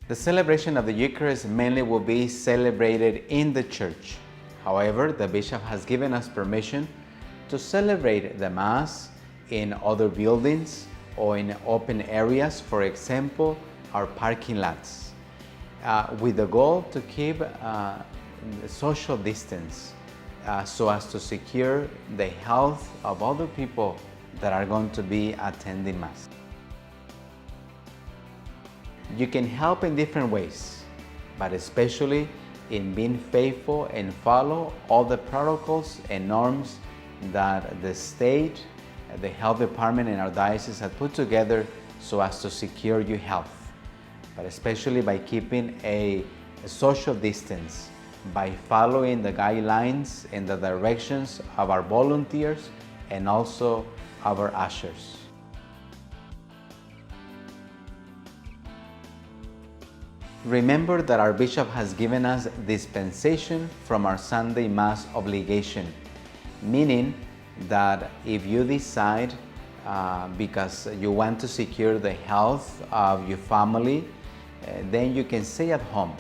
The celebration of the Eucharist mainly will be celebrated in the church. However, the bishop has given us permission to celebrate the Mass in other buildings or in open areas, for example, our parking lots, with the goal to keep social distance so as to secure the health of other people that are going to be attending Mass. You can help in different ways, but especially in being faithful and follow all the protocols and norms that the state, the health department in our diocese have put together so as to secure your health, but especially by keeping a social distance, by following the guidelines and the directions of our volunteers and also our ushers. Remember that our bishop has given us dispensation from our Sunday Mass obligation, meaning that if you decide, because you want to secure the health of your family, then you can stay at home.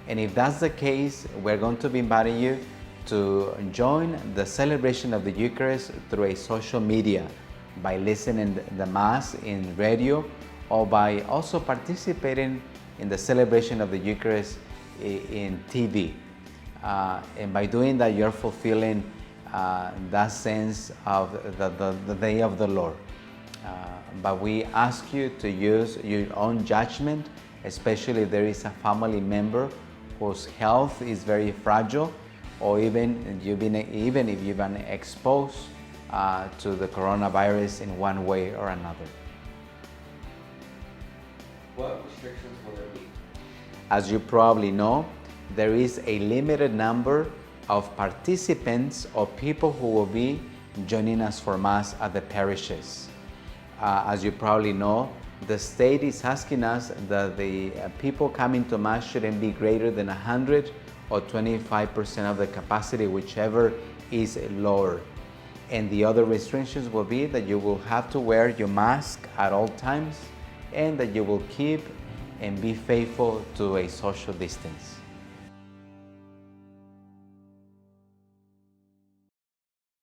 And if that's the case, we're going to be inviting you to join the celebration of the Eucharist through a social media, by listening to the Mass in radio, or by also participating in the celebration of the Eucharist in TV. And by doing that, you're fulfilling that sense of the day of the Lord. But we ask you to use your own judgment, especially if there is a family member whose health is very fragile, or even if you've been exposed to the coronavirus in one way or another. What restrictions will there be? As you probably know, there is a limited number of participants or people who will be joining us for Mass at the parishes. As you probably know, the state is asking us that the people coming to Mass shouldn't be greater than 100 or 25% of the capacity, whichever is lower. And the other restrictions will be that you will have to wear your mask at all times, and that you will keep and be faithful to a social distance.